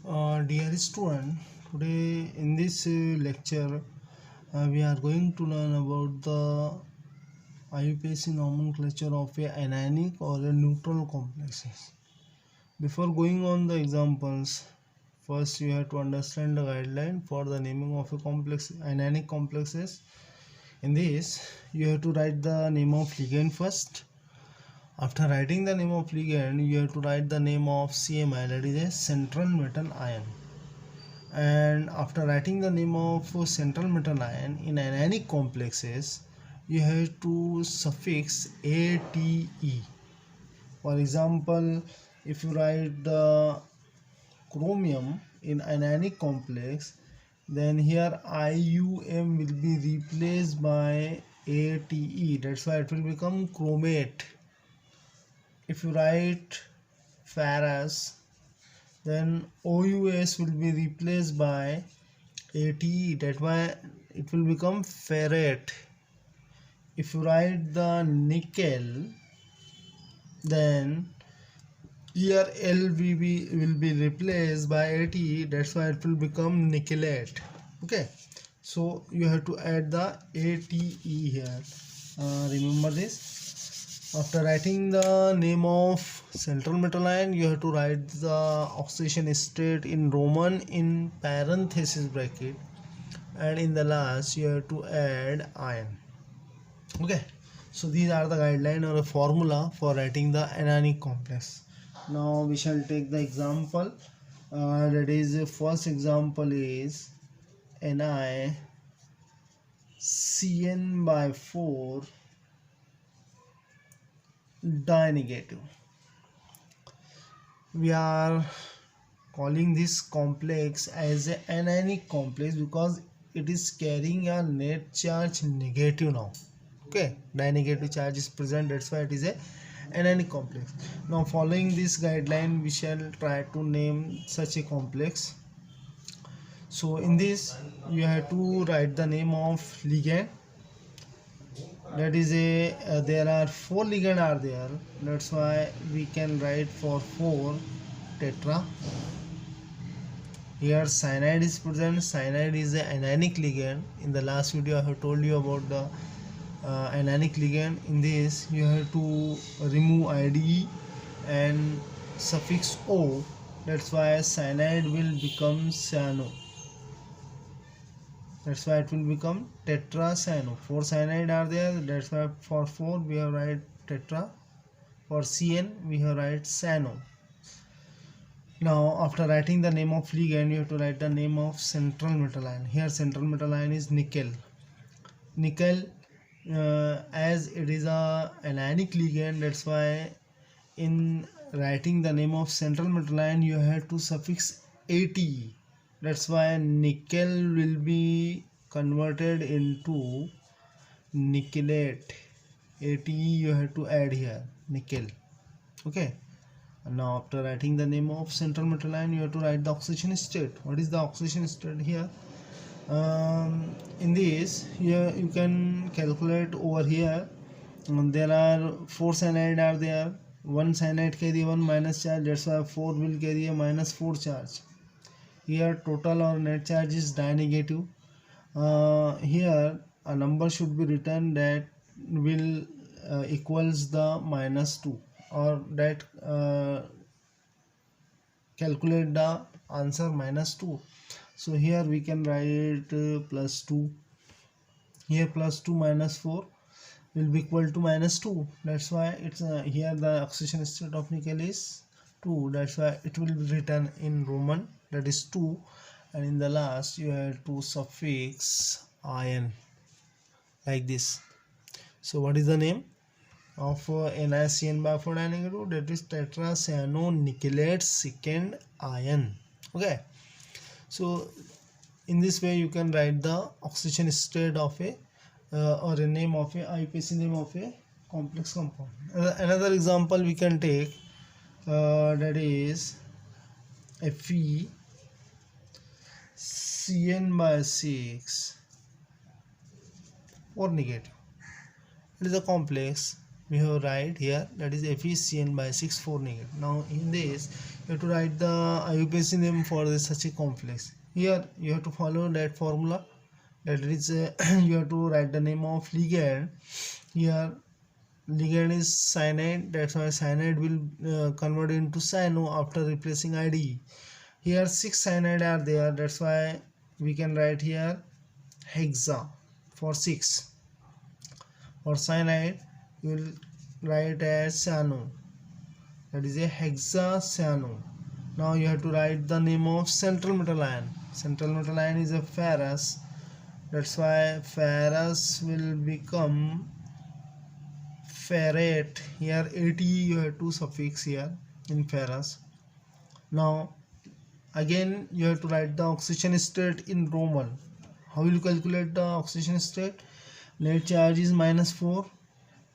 Dear student, today in this lecture we are going to learn about the IUPAC nomenclature of a anionic or a neutral complexes. Before going on the examples, first you have to understand the guideline for the naming of a complex anionic complexes. In this, you have to write the name of ligand first. After writing the name of ligand, you have to write the name of CMI, that is a central metal ion. And after writing the name of central metal ion in anionic complexes, you have to suffix ATE. For example, if you write the chromium in anionic complex, then here IUM will be replaced by ATE. That's why it will become chromate. If you write ferrous, then OUS will be replaced by ATE. That's why it will become ferrate. If you write the nickel, then here LVB will be replaced by ATE. That's why it will become nickelate. Okay, so you have to add the ATE here. Remember this. After writing the name of central metal ion, you have to write the oxidation state in Roman in parenthesis bracket, and in the last you have to add ion. Okay, so these are the guideline or a formula for writing the anionic complex. Now we shall take the example. That is, the first example is NiCN by 4 dinegative. We are calling this complex as an anionic complex because it is carrying a net charge negative now. Okay, dinegative charge is present, that's why it is a anionic complex. Now following this guideline, we shall try to name such a complex. So in this, you have to write the name of ligand. That is a there are 4 ligand are there, that's why we can write for 4 tetra. Here cyanide is present. Cyanide is an anionic ligand. In the last video I have told you about the anionic ligand. In this you have to remove IDE and suffix O. That's why cyanide will become cyano. That's why it will become tetracyano. 4 cyanide are there, that's why for 4 we have write tetra. For CN we have write cyano. Now after writing the name of ligand, you have to write the name of central metal ion. Here central metal ion is nickel. Nickel, as it is a anionic ligand, that's why in writing the name of central metal ion you have to suffix ATE. That's why nickel will be converted into nickelate. ATE you have to add here, nickel. Okay. Now after writing the name of central metal ion, you have to write the oxidation state. What is the oxidation state here? In this, here you can calculate over here. There are 4 cyanide are there. 1 cyanide carry 1 minus charge. That's why 4 will carry a minus 4 charge. Here total or net charge is dinegative. Here a number should be written that will equals the minus 2, or that calculate the answer minus 2. So here we can write plus 2. Here plus 2 minus 4 will be equal to minus 2. That's why it's here the oxidation state of nickel is 2. That's why it will be written in Roman, that is 2, and in the last you have to suffix ion like this. So what is the name of NiCN by 4 dinegative? That is tetracyanonickelate second ion. Okay, so in this way you can write the oxidation state of a or a name of a IUPAC name of a complex compound. Another example we can take, that is FeCN by 6 or negative. It is a complex we have write here, that is FeCN by 6,4 negative. Now in this you have to write the IUPAC name for this such a complex. Here you have to follow that formula, that is you have to write the name of ligand. Here ligand is cyanide, that's why cyanide will convert into cyano after replacing IDE. Here 6 cyanide are there, that's why we can write here hexa for 6. For cyanide you will write as cyano, that is a hexacyano. Now you have to write the name of central metal ion. Central metal ion is a ferrous, that's why ferrous will become ferrate. Here ATE you have to suffix here in ferrous. Now again you have to write the oxidation state in Roman. How will you calculate the oxidation state? Net charge is -4.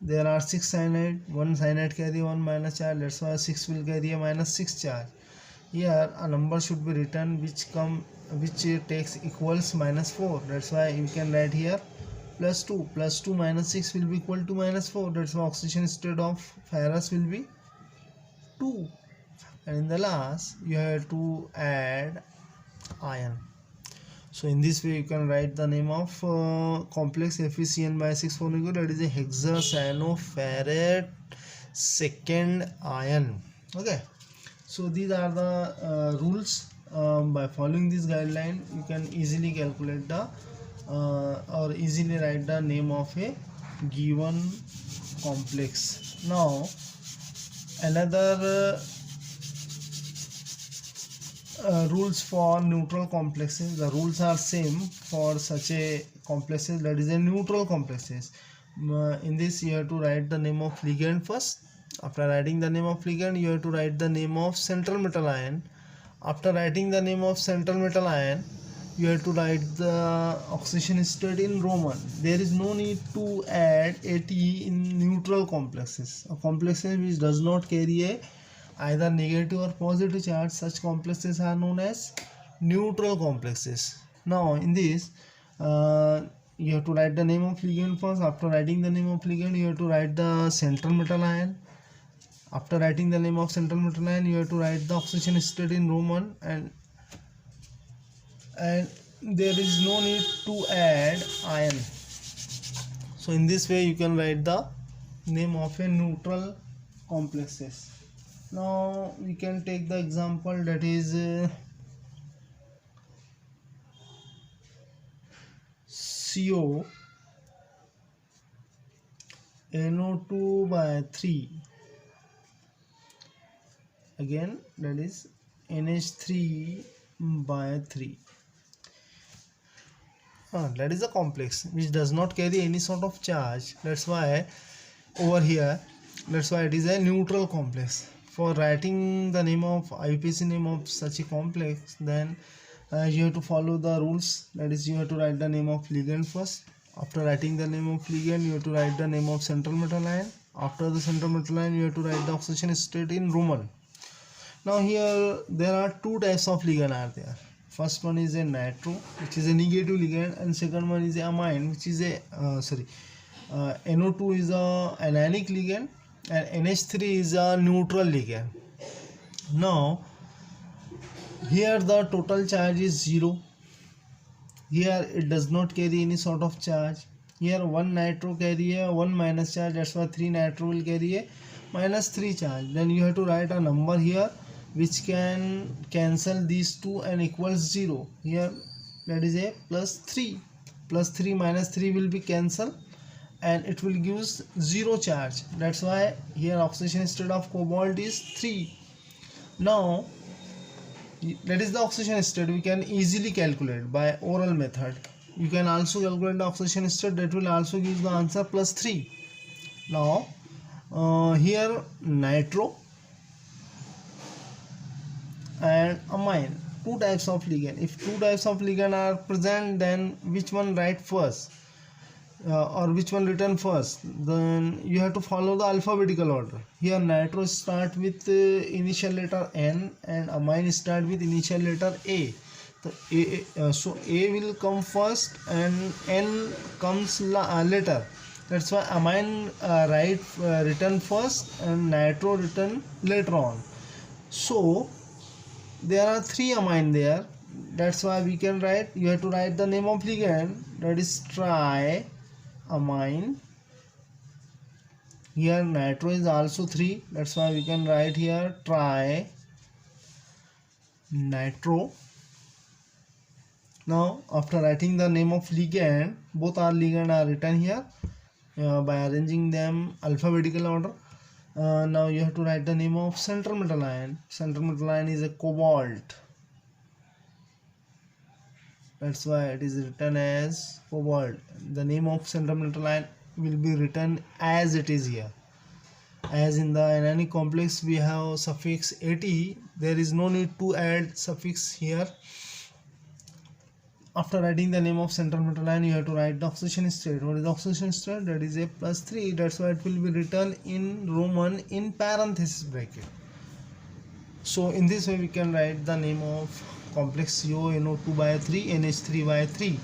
There are 6 cyanide, 1 cyanide carry 1 minus charge, that's why 6 will carry a -6 charge. Here a number should be written which takes equals -4, that's why you can write here +2. +2 minus 6 will be equal to -4, that's why oxidation state of ferrous will be 2. And in the last you have to add iron. So in this way you can write the name of complex FeCN by 6,4 negative, that is a hexacyanoferrate second ion. Okay, so these are the rules. By following this guideline you can easily calculate the or easily write the name of a given complex. Now another rules for neutral complexes. The rules are same for such a complexes, that is a neutral complexes. In this you have to write the name of ligand first. After writing the name of ligand you have to write the name of central metal ion. After writing the name of central metal ion you have to write the oxidation state in Roman. There is no need to add ATE in neutral complexes. A complexes which does not carry a either negative or positive charge, such complexes are known as neutral complexes. Now in this you have to write the name of ligand first. After writing the name of ligand you have to write the central metal ion. After writing the name of central metal ion you have to write the oxidation state in Roman, and there is no need to add ion. So in this way you can write the name of a neutral complexes. Now we can take the example, that is CO NO2 by 3, again that is NH3 by 3. That is a complex which does not carry any sort of charge, that's why over here, that's why it is a neutral complex. For writing the name of IUPAC name of such a complex, then you have to follow the rules, that is you have to write the name of ligand first. After writing the name of ligand you have to write the name of central metal ion. After the central metal ion you have to write the oxidation state in Roman. Now here there are two types of ligand are there. First one is a nitro, which is a negative ligand, and second one is a amine, which is a NO2 is a anionic ligand and NH3 is a neutral ligand. Now here the total charge is 0. Here it does not carry any sort of charge. Here 1 nitro carry a 1 minus charge, that's why 3 nitro will carry a -3 charge. Then you have to write a number here which can cancel these two and equals 0. Here that is a +3. +3 -3 will be cancelled and it will give 0 charge. That's why here oxidation state of cobalt is 3. Now that is the oxidation state we can easily calculate by oral method. You can also calculate the oxidation state, that will also give the answer +3. Now here nitro and amine, two types of ligand. If two types of ligand are present, then which one write first or which one written first? Then you have to follow the alphabetical order. Here nitro start with initial letter N and amine start with initial letter A. So A will come first and N comes later. That's why amine written first and nitro written later on. So there are three amine there. That's why we can write, you have to write the name of ligand, that is triamine. Here nitro is also 3, that's why we can write here tri nitro. Now after writing the name of ligand, both our ligand are written here by arranging them alphabetical order. Now you have to write the name of central metal ion. Central metal ion is a cobalt, that's why it is written as cobalt. The name of central metal ion will be written as it is here. As in the anionic complex we have suffix at, there is no need to add suffix here. After writing the name of central metal ion, you have to write the oxidation state. What is the oxidation state? That is a +3. That's why it will be written in Roman in parenthesis bracket. So in this way we can write the name of complex CONO2 by 3 NH3 by 3.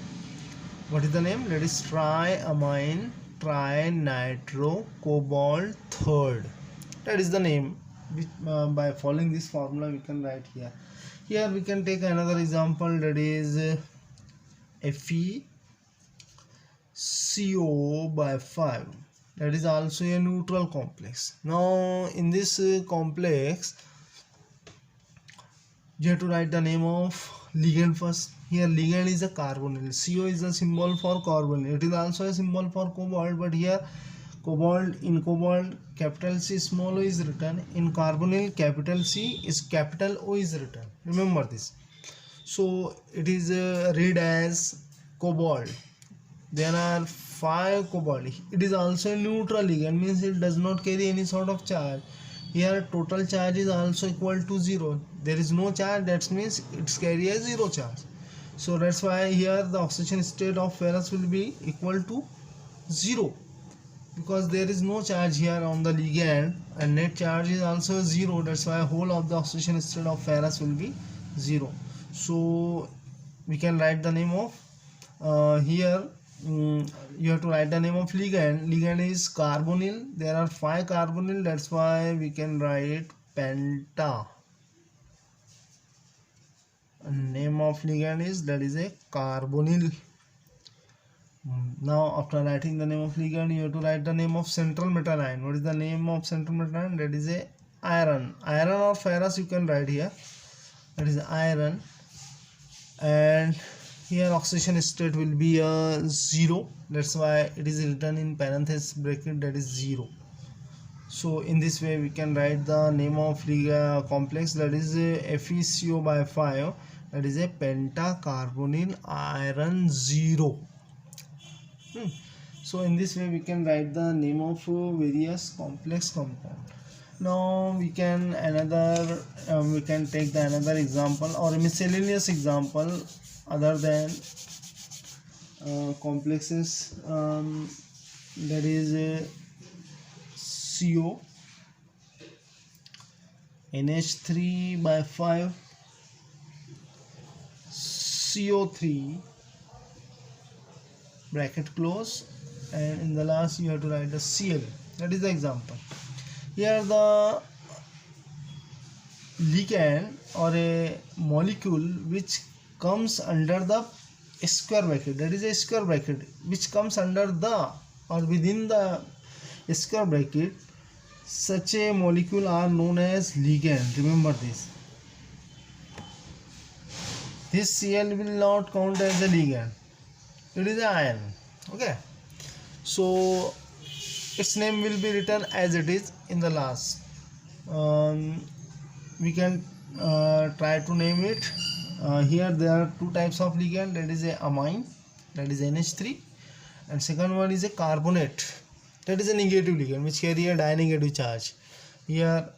What is the name? That is triamine trinitro cobalt third. That is the name. Which, by following this formula we can write here. Here we can take another example, that is FeCO by 5. That is also a neutral complex. Now in this complex you have to write the name of ligand first. Here ligand is a carbonyl. CO is a symbol for carbonyl. It is also a symbol for cobalt, but here cobalt, in cobalt capital C small o is written, in carbonyl capital C is capital O is written. Remember this. So it is read as cobalt. There are 5 cobalt. It is also a neutral ligand, means it does not carry any sort of charge. Here total charge is also equal to 0. There is no charge, that means it's carry a 0 charge. So that's why here the oxidation state of ferrous will be equal to 0, because there is no charge here on the ligand and net charge is also 0. That's why whole of the oxidation state of ferrous will be 0. So we can write the name of here you have to write the name of ligand. Ligand is carbonyl. There are 5 carbonyl, that's why we can write penta. Name of ligand is, that is a carbonyl. Now after writing the name of ligand, you have to write the name of central metal ion. What is the name of central metal ion? That is a iron. Iron or ferrous you can write here, that is iron. And here oxidation state will be 0. That's why it is written in parenthesis bracket, that is 0. So in this way we can write the name of complex, that is FeCO by 5. That is a pentacarbonyl iron 0. So in this way we can write the name of various complex compound. Now we can take the another example or a miscellaneous example other than complexes, that is CO NH3 by 5 CO3 bracket close, and in the last you have to write the Cl. That is the example. Here the ligand or a molecule which comes under the square bracket, that is a square bracket which comes under the or within the square bracket, such a molecule are known as ligand. Remember this. This Cl will not count as a ligand, it is an ion. Okay, so its name will be written as it is in the last. We can try to name it. Here there are 2 types of ligand, that is a amine, that is NH3, and second one is a carbonate, that is a negative ligand which carry a dinegative charge. Here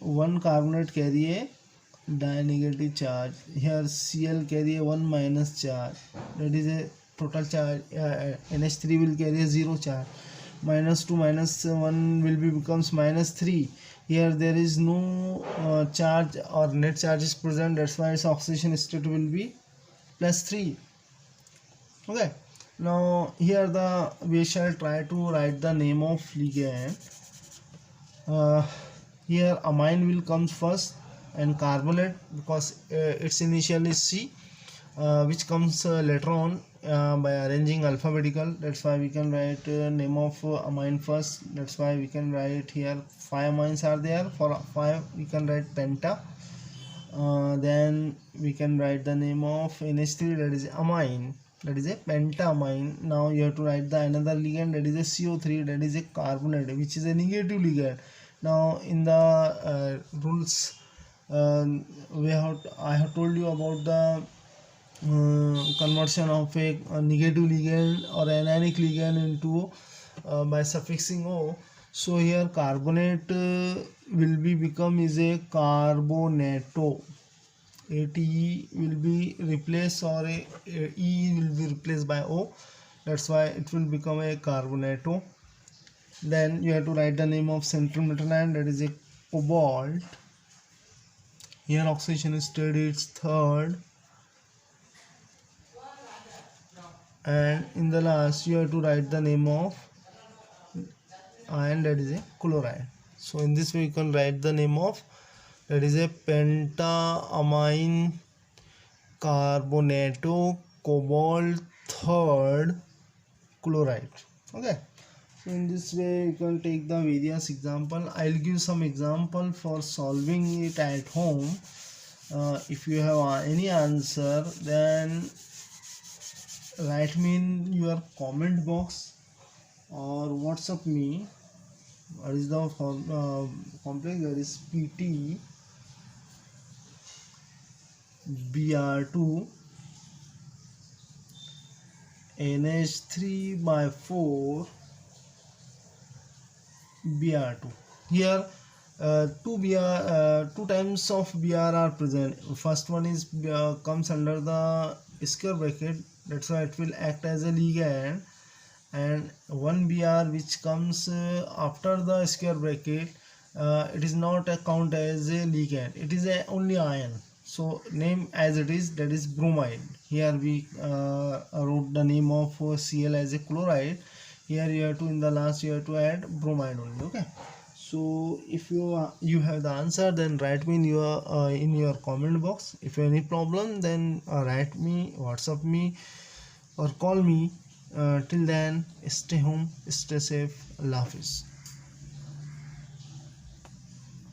one carbonate carry a dinegative charge. Here Cl carry a 1 minus charge, that is a total charge. NH3 will carry a 0 charge. -2 minus 1 will be becomes -3. Here there is no charge or net charge is present, that's why its oxidation state will be +3. Okay, Now here we shall try to write the name of ligand. uh, Here amine will come first and carbonate, because its initial is C, which comes later on by arranging alphabetical. That's why we can write name of amine first. That's why we can write here 5 amines are there. For 5 we can write penta. Then we can write the name of NH3, that is amine, that is a pentamine. Now you have to write the another ligand, that is a CO3, that is a carbonate, which is a negative ligand. Now in the rules, I have told you about the conversion of a negative ligand or anionic ligand into by suffixing O. So here carbonate will be become is a carbonato. ATE will be replaced, or a E will be replaced by O. That's why it will become a carbonato. Then you have to write the name of central metal ion, that is a cobalt. Here oxidation state is third. And in the last you have to write the name of ion, that is a chloride. So in this way you can write the name of, that is a pentamine carbonato cobalt third chloride. Okay, so in this way you can take the various example. I'll give some example for solving it at home. If you have any answer, then write me in your comment box or WhatsApp me. What is the complex? That is PT Br2 NH3 by 4 Br2. Here two times of Br are present. First one is comes under the square bracket, that's why it will act as a ligand, and one Br which comes after the square bracket, it is not a count as a ligand, it is a only ion. So name as it is, that is bromide. Here we wrote the name of Cl as a chloride. Here you have to, in the last you have to add bromide only. Okay, so if you have the answer, then write me in your comment box. If you have any problem, then write me, WhatsApp me or call me. Till then, stay home, stay safe. Allah Hafiz.